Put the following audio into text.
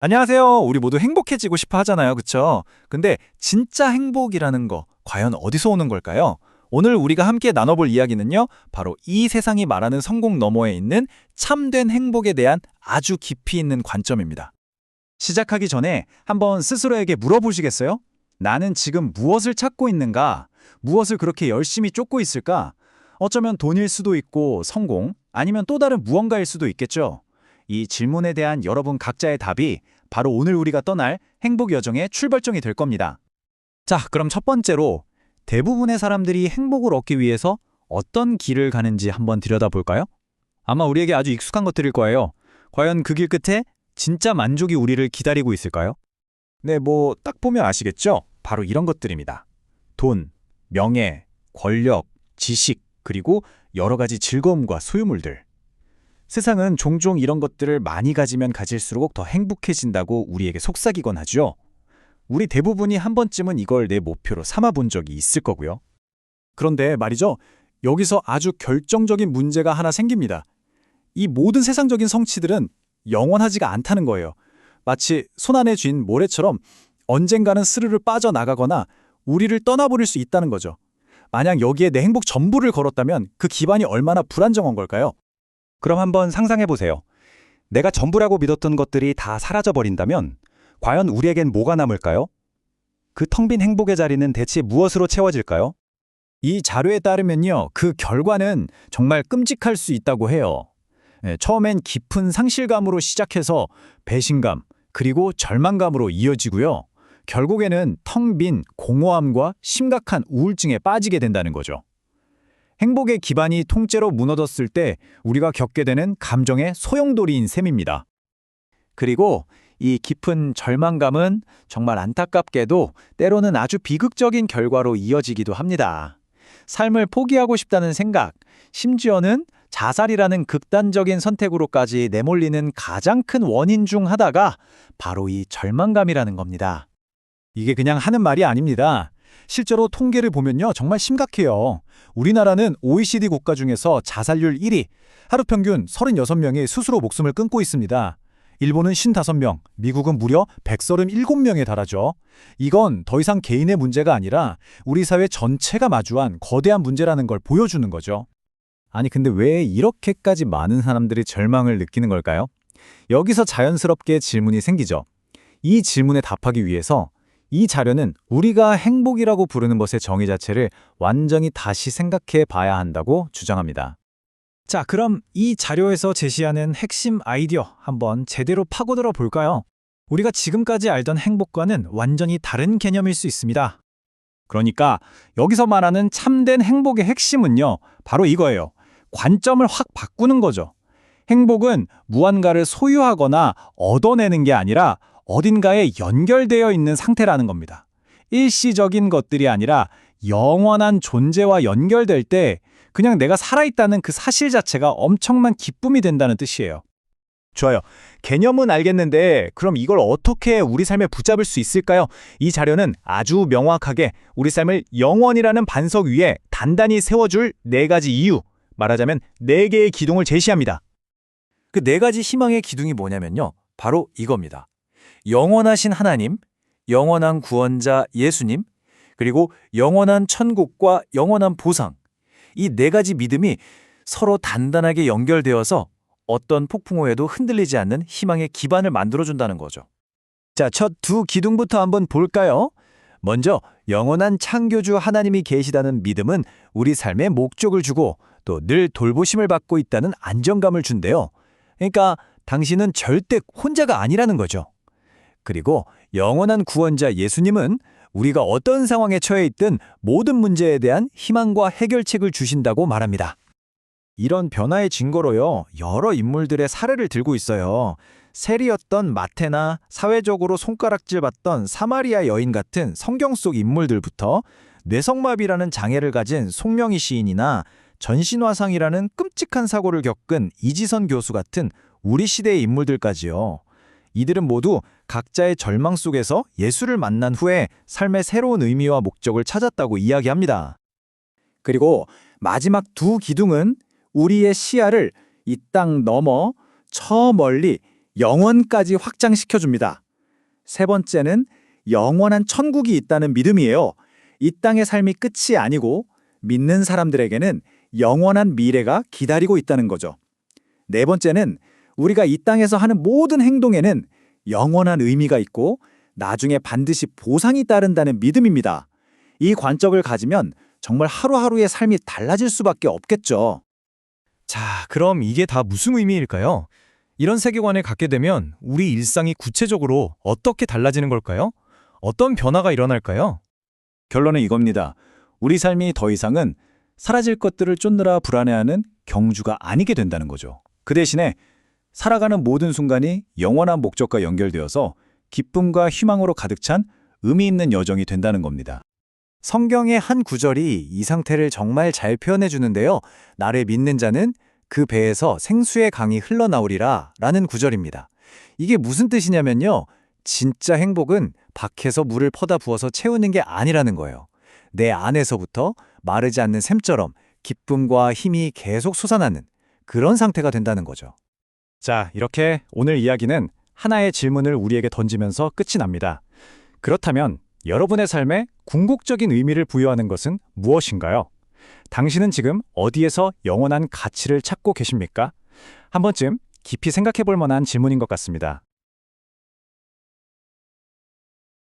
안녕하세요. 우리 모두 행복해지고 싶어 하잖아요. 그쵸? 근데 진짜 행복이라는 거 과연 어디서 오는 걸까요? 오늘 우리가 함께 나눠볼 이야기는요. 바로 이 세상이 말하는 성공 너머에 있는 참된 행복에 대한 아주 깊이 있는 관점입니다. 시작하기 전에 한번 스스로에게 물어보시겠어요? 나는 지금 무엇을 찾고 있는가? 무엇을 그렇게 열심히 쫓고 있을까? 어쩌면 돈일 수도 있고 성공, 아니면 또 다른 무언가일 수도 있겠죠. 이 질문에 대한 여러분 각자의 답이 바로 오늘 우리가 떠날 행복 여정의 출발점이 될 겁니다. 자, 그럼 첫 번째로 대부분의 사람들이 행복을 얻기 위해서 어떤 길을 가는지 한번 들여다볼까요? 아마 우리에게 아주 익숙한 것들일 거예요. 과연 그 길 끝에 진짜 만족이 우리를 기다리고 있을까요? 네, 딱 보면 아시겠죠? 바로 이런 것들입니다. 돈, 명예, 권력, 지식, 그리고 여러 가지 즐거움과 소유물들. 세상은 종종 이런 것들을 많이 가지면 가질수록 더 행복해진다고 우리에게 속삭이곤 하죠. 우리 대부분이 한 번쯤은 이걸 내 목표로 삼아 본 적이 있을 거고요. 그런데 말이죠. 여기서 아주 결정적인 문제가 하나 생깁니다. 이 모든 세상적인 성취들은 영원하지가 않다는 거예요. 마치 손 안에 쥔 모래처럼 언젠가는 스르르 빠져나가거나 우리를 떠나버릴 수 있다는 거죠. 만약 여기에 내 행복 전부를 걸었다면 그 기반이 얼마나 불안정한 걸까요? 그럼 한번 상상해 보세요. 내가 전부라고 믿었던 것들이 다 사라져버린다면 과연 우리에겐 뭐가 남을까요? 그 텅 빈 행복의 자리는 대체 무엇으로 채워질까요? 이 자료에 따르면요, 그 결과는 정말 끔찍할 수 있다고 해요. 처음엔 깊은 상실감으로 시작해서 배신감, 그리고 절망감으로 이어지고요. 결국에는 텅 빈 공허함과 심각한 우울증에 빠지게 된다는 거죠. 행복의 기반이 통째로 무너졌을 때 우리가 겪게 되는 감정의 소용돌이인 셈입니다. 그리고 이 깊은 절망감은 정말 안타깝게도 때로는 아주 비극적인 결과로 이어지기도 합니다. 삶을 포기하고 싶다는 생각, 심지어는 자살이라는 극단적인 선택으로까지 내몰리는 가장 큰 원인 중 하나가 바로 이 절망감이라는 겁니다. 이게 그냥 하는 말이 아닙니다. 실제로 통계를 보면요, 정말 심각해요. 우리나라는 OECD 국가 중에서 자살률 1위, 하루 평균 36명이 스스로 목숨을 끊고 있습니다. 일본은 55명, 미국은 무려 137명에 달하죠. 이건 더 이상 개인의 문제가 아니라 우리 사회 전체가 마주한 거대한 문제라는 걸 보여주는 거죠. 아니, 근데 왜 이렇게까지 많은 사람들이 절망을 느끼는 걸까요? 여기서 자연스럽게 질문이 생기죠. 이 질문에 답하기 위해서 이 자료는 우리가 행복이라고 부르는 것의 정의 자체를 완전히 다시 생각해 봐야 한다고 주장합니다. 자, 그럼 이 자료에서 제시하는 핵심 아이디어 한번 제대로 파고들어 볼까요? 우리가 지금까지 알던 행복과는 완전히 다른 개념일 수 있습니다. 그러니까 여기서 말하는 참된 행복의 핵심은요, 바로 이거예요. 관점을 확 바꾸는 거죠. 행복은 무언가를 소유하거나 얻어내는 게 아니라 어딘가에 연결되어 있는 상태라는 겁니다. 일시적인 것들이 아니라 영원한 존재와 연결될 때 그냥 내가 살아있다는 그 사실 자체가 엄청난 기쁨이 된다는 뜻이에요. 좋아요. 개념은 알겠는데 그럼 이걸 어떻게 우리 삶에 붙잡을 수 있을까요? 이 자료는 아주 명확하게 우리 삶을 영원이라는 반석 위에 단단히 세워줄 4가지 이유, 말하자면 4개의 기둥을 제시합니다. 그 4가지 희망의 기둥이 뭐냐면요, 바로 이겁니다. 영원하신 하나님, 영원한 구원자 예수님, 그리고 영원한 천국과 영원한 보상. 이 4가지 믿음이 서로 단단하게 연결되어서 어떤 폭풍우에도 흔들리지 않는 희망의 기반을 만들어준다는 거죠. 자, 첫 2 기둥부터 한번 볼까요? 먼저 영원한 창조주 하나님이 계시다는 믿음은 우리 삶에 목적을 주고 또 늘 돌보심을 받고 있다는 안정감을 준대요. 그러니까 당신은 절대 혼자가 아니라는 거죠. 그리고 영원한 구원자 예수님은 우리가 어떤 상황에 처해 있든 모든 문제에 대한 희망과 해결책을 주신다고 말합니다. 이런 변화의 증거로요, 여러 인물들의 사례를 들고 있어요. 세리였던 마태나 사회적으로 손가락질 받던 사마리아 여인 같은 성경 속 인물들부터 뇌성마비라는 장애를 가진 송명희 시인이나 전신화상이라는 끔찍한 사고를 겪은 이지선 교수 같은 우리 시대의 인물들까지요. 이들은 모두 각자의 절망 속에서 예수를 만난 후에 삶의 새로운 의미와 목적을 찾았다고 이야기합니다. 그리고 마지막 2 기둥은 우리의 시야를 이 땅 너머 저 멀리 영원까지 확장시켜줍니다. 세 번째는 영원한 천국이 있다는 믿음이에요. 이 땅의 삶이 끝이 아니고 믿는 사람들에게는 영원한 미래가 기다리고 있다는 거죠. 네 번째는 우리가 이 땅에서 하는 모든 행동에는 영원한 의미가 있고 나중에 반드시 보상이 따른다는 믿음입니다. 이 관점을 가지면 정말 하루하루의 삶이 달라질 수밖에 없겠죠. 자, 그럼 이게 다 무슨 의미일까요? 이런 세계관을 갖게 되면 우리 일상이 구체적으로 어떻게 달라지는 걸까요? 어떤 변화가 일어날까요? 결론은 이겁니다. 우리 삶이 더 이상은 사라질 것들을 쫓느라 불안해하는 경주가 아니게 된다는 거죠. 그 대신에 살아가는 모든 순간이 영원한 목적과 연결되어서 기쁨과 희망으로 가득 찬 의미 있는 여정이 된다는 겁니다. 성경의 한 구절이 이 상태를 정말 잘 표현해 주는데요. 나를 믿는 자는 그 배에서 생수의 강이 흘러나오리라 라는 구절입니다. 이게 무슨 뜻이냐면요. 진짜 행복은 밖에서 물을 퍼다 부어서 채우는 게 아니라는 거예요. 내 안에서부터 마르지 않는 샘처럼 기쁨과 힘이 계속 솟아나는 그런 상태가 된다는 거죠. 자, 이렇게 오늘 이야기는 하나의 질문을 우리에게 던지면서 끝이 납니다. 그렇다면 여러분의 삶에 궁극적인 의미를 부여하는 것은 무엇인가요? 당신은 지금 어디에서 영원한 가치를 찾고 계십니까? 한 번쯤 깊이 생각해 볼 만한 질문인 것 같습니다.